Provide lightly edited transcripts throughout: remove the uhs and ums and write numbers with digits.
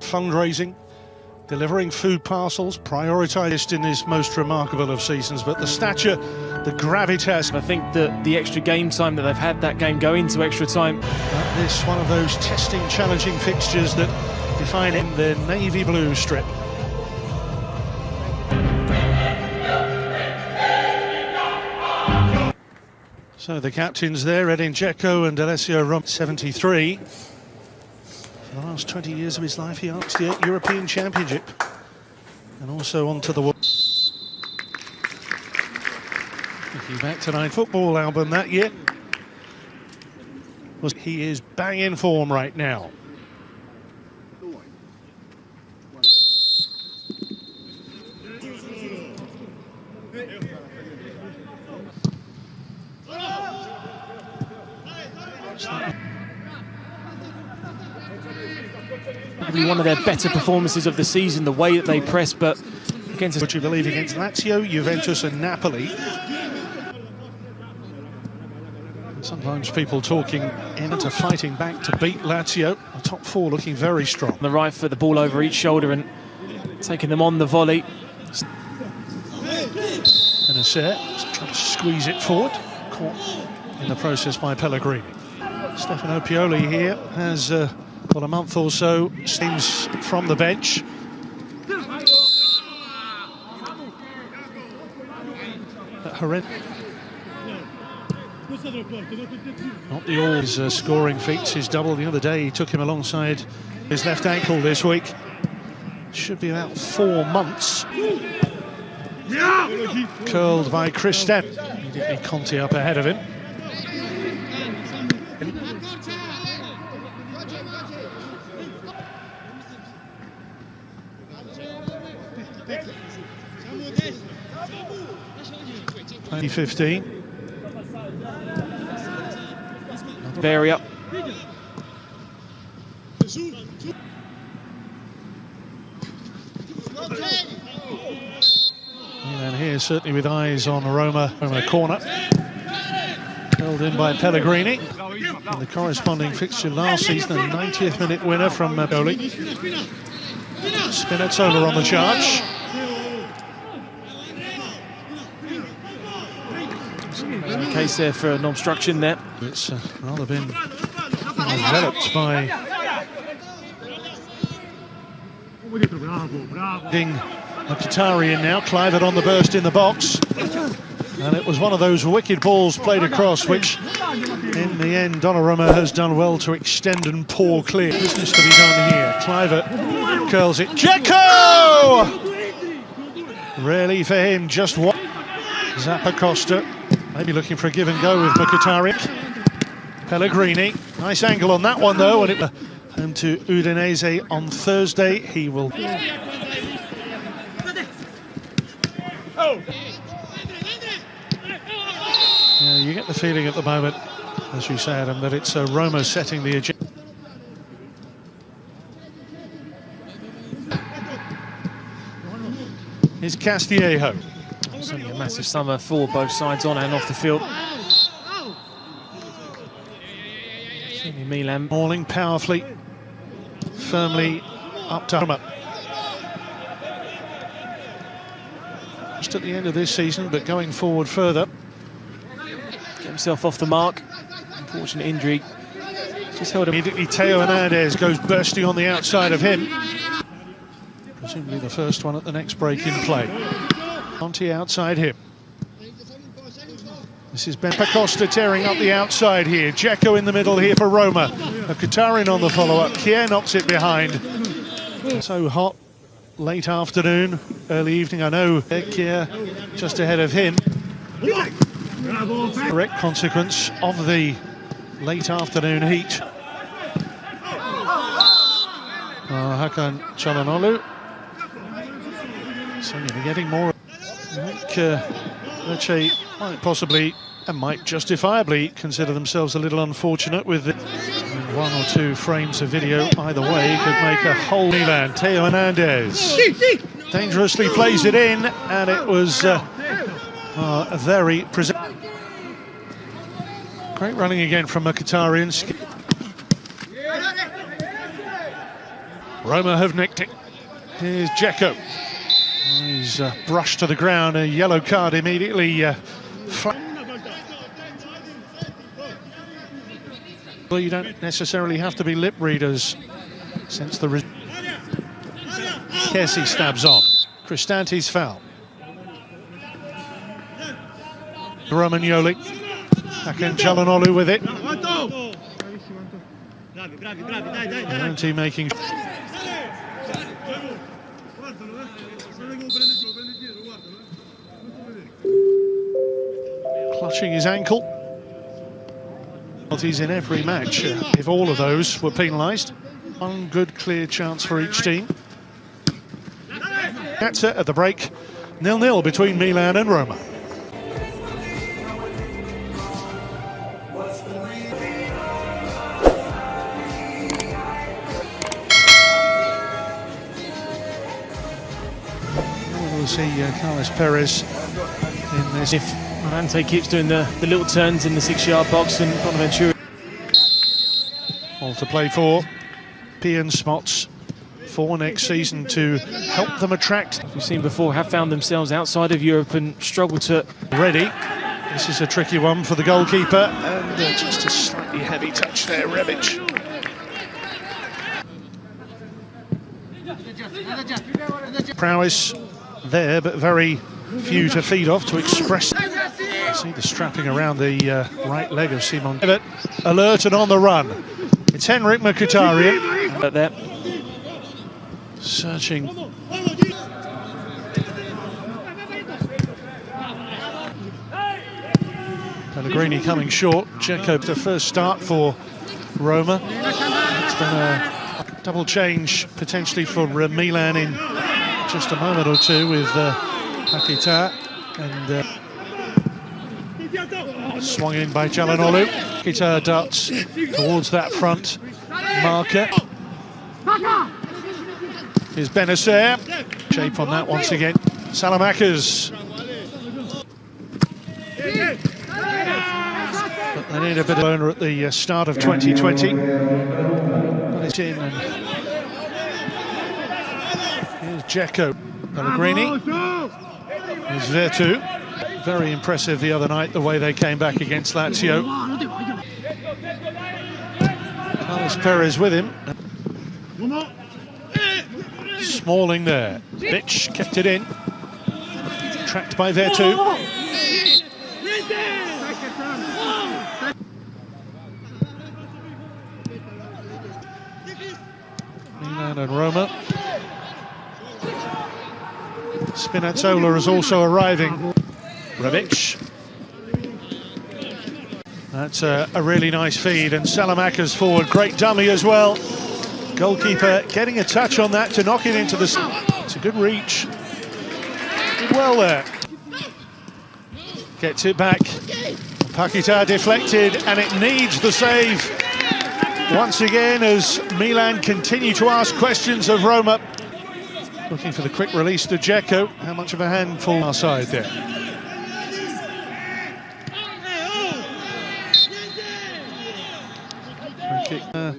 fundraising, delivering food parcels, prioritised in this most remarkable of seasons, but the stature, the gravitas. I think that the extra game time that they've had, that game go into extra time. This one of those testing, challenging fixtures that define in the navy blue strip. So the captains there, Edin Dzeko and Alessio Roma, 73. For the last 20 years of his life, he arched the European Championship and also onto the world. Looking back to Nine Football album that year, he is bang in form right now. Probably one of their better performances of the season, the way that they press, but against... What you believe against Lazio, Juventus and Napoli. And sometimes people talking into fighting back to beat Lazio. The top four looking very strong. On the right foot, the ball over each shoulder and taking them on the volley. And a set, trying to squeeze it forward. Caught in the process by Pellegrini. Stefano Pioli here has got a month or so, seems from the bench. Not the all his scoring feats, his double the other day. He took him alongside his left ankle this week. Should be about 4 months. Curled by Christen. Immediately Conte up ahead of him. (2015). Very up. And here certainly with eyes on Roma from a corner. Held in by Pellegrini. In the corresponding fixture last season, a 90th minute winner from Pioli. Spinazzola on the charge. In case there for an obstruction there. It's rather been developed by Mkhitaryan now. Clivert on the burst in the box. And it was one of those wicked balls played across, which in the end Donnarumma has done well to extend and pour clear. Business to be done here. Clivert curls it. Dzeko! Really for him, just one. Zappacosta maybe looking for a give and go with Mkhitaryan. Pellegrini, nice angle on that one though, and it home to Udinese on Thursday. He will. Yeah, you get the feeling at the moment, as you say, Adam, that it's Roma setting the agenda. Is Castillejo. It's only a massive summer for both sides on and off the field. Certainly Milan Mauling powerfully, firmly up to Roma. Just at the end of this season, but going forward further. Get himself off the mark. Unfortunate injury. Just held him. Immediately Theo Hernandez goes bursting on the outside of him. Presumably the first one at the next break in play. Conte outside him. This is Zappacosta tearing up the outside here. Dzeko in the middle here for Roma. Mkhitaryan on the follow-up. Kier knocks it behind. So hot, late afternoon, early evening. I know Kier just ahead of him. Direct consequence of the late afternoon heat. Hakan Çalhanoğlu. So you're getting more. I think Lecce might possibly and might justifiably consider themselves a little unfortunate with the one or two frames of video either way could make a whole. Milan. Theo Hernandez dangerously plays it in, and it was very great running again from Mkhitaryan. Roma have nicked it. Here's Dzeko. He's brushed to the ground, a yellow card immediately. Well, you don't necessarily have to be lip readers since the Kessie stabs on. Cristante's foul. Romagnoli. Hakan Çalhanoğlu with it. Anti making. Clutching his ankle. Penalties in every match. If all of those were penalised, one good clear chance for each team. That's it at the break. 0-0 between Milan and Roma. We'll see Carlos Perez in this. If Ante keeps doing the little turns in the 6-yard box, and Bonaventura. All to play for. Pian spots for next season to help them attract. As we've seen before, have found themselves outside of Europe and struggle to. Ready. This is a tricky one for the goalkeeper, and just a slightly heavy touch there, Rebic. Prowess there, but very few to feed off to express. See the strapping around the right leg of Simon. Alert and on the run. It's Henrik Mkhitaryan. But there. Searching. Pellegrini coming short. Dzeko, the first start for Roma. It's been a double change potentially for Milan in just a moment or two with Paquetá and swung in by Çalhanoğlu. Paquetá darts towards that front marker. Here's Benacer. Shape on that once again. Salamakers. But they need a bit of owner at the start of 2020. Got it in, and here's Dzeko. Pellegrini. Here's Vertu. Very impressive the other night, the way they came back against Lazio. Carlos Perez with him. Smalling there. Bitch kept it in. Tracked by Vertu. Milan and Roma. Spinazzola is also arriving. Rebic. That's a really nice feed, and Salamakers forward. Great dummy as well. Goalkeeper getting a touch on that to knock it into the... It's a good reach. Did well there. Gets it back. Paquetá deflected, and it needs the save. Once again, as Milan continue to ask questions of Roma. Looking for the quick release to Dzeko. How much of a handful our side there? Kick. The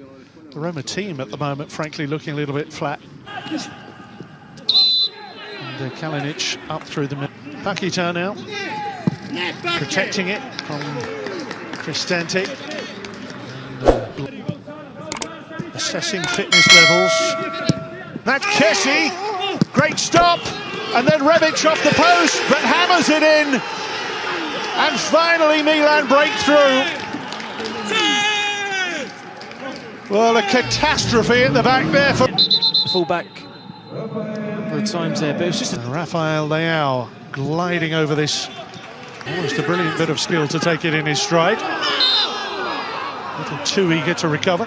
Roma team at the moment, frankly, looking a little bit flat. And Kalinic up through the middle. Paquetá now, protecting it from Cristante. And, assessing fitness levels. That's Kessie. Great stop. And then Rebic off the post, but hammers it in. And finally Milan break through. Well, a catastrophe at the back there for full back a number of times there, but it was just Rafael Leao gliding over this. Almost a brilliant bit of skill to take it in his stride. A little too eager to recover.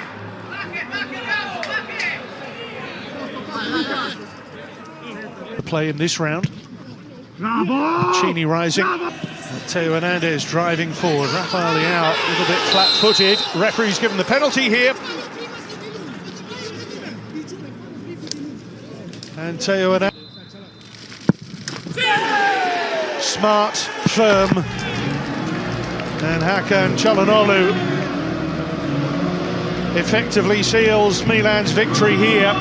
The play in this round. Chini rising. Theo Hernandez driving forward. Rafael Leao a little bit flat-footed. Referee's given the penalty here. And Theo Hernandez. Smart, firm. And Hakan Çalhanoğlu effectively seals Milan's victory here.